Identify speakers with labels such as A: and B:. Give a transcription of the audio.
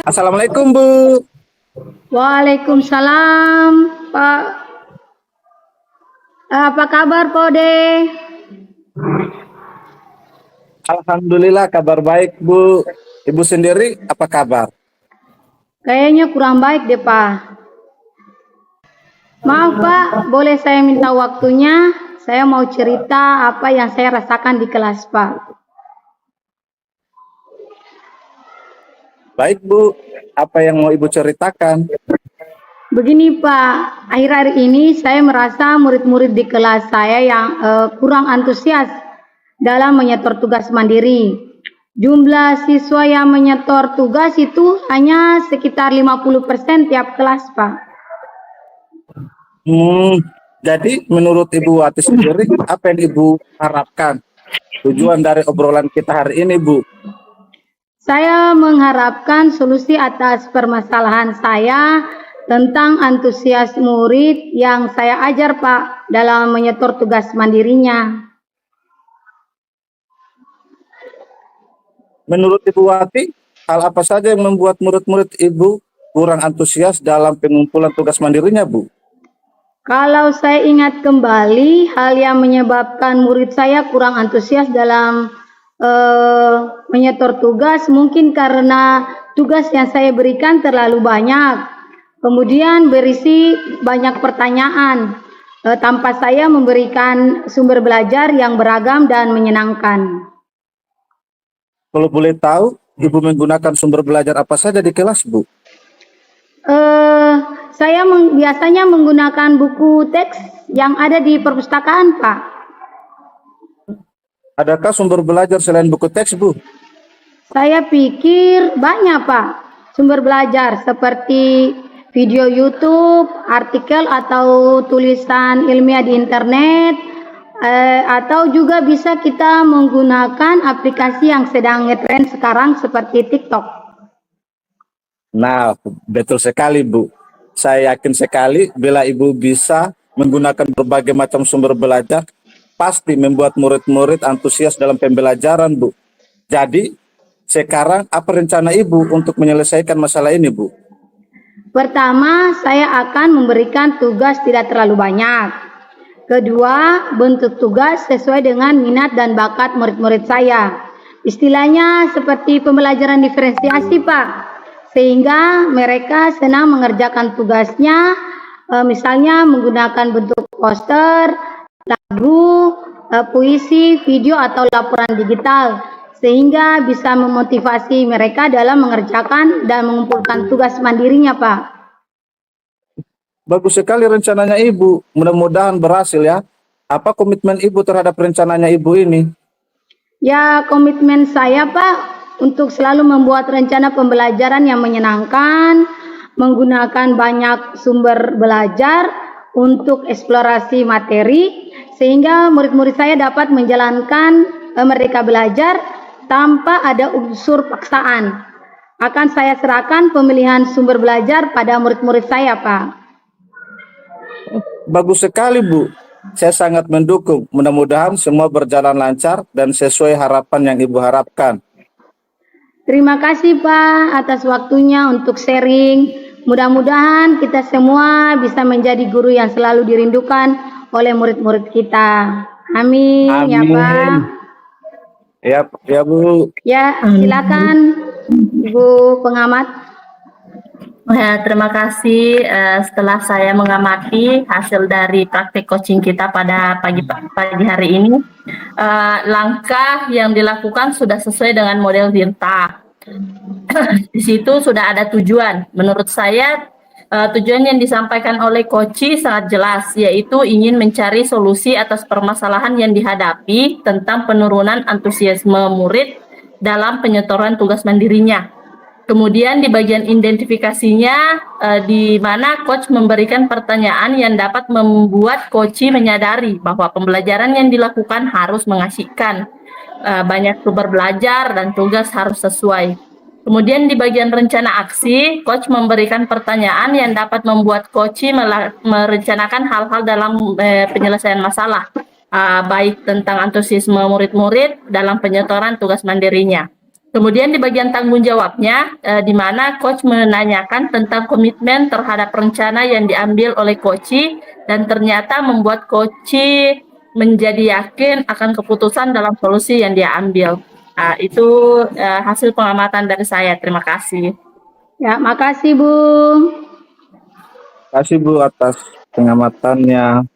A: Assalamualaikum Bu.
B: Waalaikumsalam, Pak. Apa kabar, Pode?
A: Alhamdulillah kabar baik Bu. Ibu sendiri apa kabar?
B: Kayaknya kurang baik deh, Pak. Maaf, Pak. Boleh saya minta waktunya? Saya mau cerita apa yang saya rasakan di kelas, Pak.
A: Baik Bu. Apa yang mau Ibu ceritakan?
B: Begini, Pak. Akhir-akhir ini saya merasa murid-murid di kelas saya yang kurang antusias dalam menyetor tugas mandiri. Jumlah siswa yang menyetor tugas itu hanya sekitar 50% tiap kelas, Pak.
A: Jadi menurut Ibu Wati sendiri apa yang Ibu harapkan? Tujuan dari obrolan kita hari ini Bu.
B: Saya mengharapkan solusi atas permasalahan saya tentang antusias murid yang saya ajar, Pak, dalam menyetor tugas mandirinya.
A: Menurut Ibu Wati, hal apa saja yang membuat murid-murid Ibu kurang antusias dalam pengumpulan tugas mandirinya Bu?
B: Kalau saya ingat kembali, hal yang menyebabkan murid saya kurang antusias dalam menyetor tugas mungkin karena tugas yang saya berikan terlalu banyak, kemudian berisi banyak pertanyaan tanpa saya memberikan sumber belajar yang beragam dan menyenangkan.
A: Kalau boleh tahu, Ibu menggunakan sumber belajar apa saja di kelas Bu?
B: Saya biasanya menggunakan buku teks yang ada di perpustakaan, Pak.
A: Adakah sumber belajar selain buku teks Bu?
B: Saya pikir banyak, Pak, sumber belajar seperti video YouTube, artikel atau tulisan ilmiah di internet, atau juga bisa kita menggunakan aplikasi yang sedang ngetren sekarang seperti TikTok.
A: Nah, betul sekali Bu. Saya yakin sekali bila Ibu bisa menggunakan berbagai macam sumber belajar, pasti membuat murid-murid antusias dalam pembelajaran Bu. Jadi, sekarang apa rencana Ibu untuk menyelesaikan masalah ini Bu?
B: Pertama, saya akan memberikan tugas tidak terlalu banyak. Kedua, bentuk tugas sesuai dengan minat dan bakat murid-murid saya. Istilahnya seperti pembelajaran diferensiasi, Pak. Sehingga mereka senang mengerjakan tugasnya, misalnya menggunakan bentuk poster, lagu, puisi, video, atau laporan digital, sehingga bisa memotivasi mereka dalam mengerjakan dan mengumpulkan tugas mandirinya, Pak.
A: Bagus sekali rencananya Ibu. Mudah-mudahan berhasil ya. Apa komitmen Ibu terhadap rencananya Ibu ini?
B: Ya, komitmen saya, Pak, untuk selalu membuat rencana pembelajaran yang menyenangkan, menggunakan banyak sumber belajar untuk eksplorasi materi, sehingga murid-murid saya dapat menjalankan mereka belajar tanpa ada unsur paksaan. Akan saya serahkan pemilihan sumber belajar pada murid-murid saya, Pak.
A: Bagus sekali Bu. Saya sangat mendukung. Mudah-mudahan semua berjalan lancar dan sesuai harapan yang Ibu harapkan.
B: Terima kasih, Pak, atas waktunya untuk sharing. Mudah-mudahan kita semua bisa menjadi guru yang selalu dirindukan oleh murid-murid kita. Amin, ya Pak.
A: Ya Bu.
B: Ya, silakan Ibu pengamat.
C: Ya, terima kasih. Setelah saya mengamati hasil dari praktik coaching kita pada pagi hari ini, langkah yang dilakukan sudah sesuai dengan model Virta. Di situ sudah ada tujuan. Menurut saya, tujuan yang disampaikan oleh Koci sangat jelas, yaitu ingin mencari solusi atas permasalahan yang dihadapi tentang penurunan antusiasme murid dalam penyetoran tugas mandirinya. Kemudian di bagian identifikasinya, di mana coach memberikan pertanyaan yang dapat membuat coach menyadari bahwa pembelajaran yang dilakukan harus mengasihkan, banyak sumber belajar dan tugas harus sesuai. Kemudian di bagian rencana aksi, coach memberikan pertanyaan yang dapat membuat coach merencanakan hal-hal dalam penyelesaian masalah, baik tentang antusiasme murid-murid dalam penyetoran tugas mandirinya. Kemudian di bagian tanggung jawabnya, di mana coach menanyakan tentang komitmen terhadap rencana yang diambil oleh coach dan ternyata membuat coach menjadi yakin akan keputusan dalam solusi yang dia ambil. Itu hasil pengamatan dari saya. Terima kasih.
B: Ya, makasih Bung.
A: Terima kasih Bu atas pengamatannya.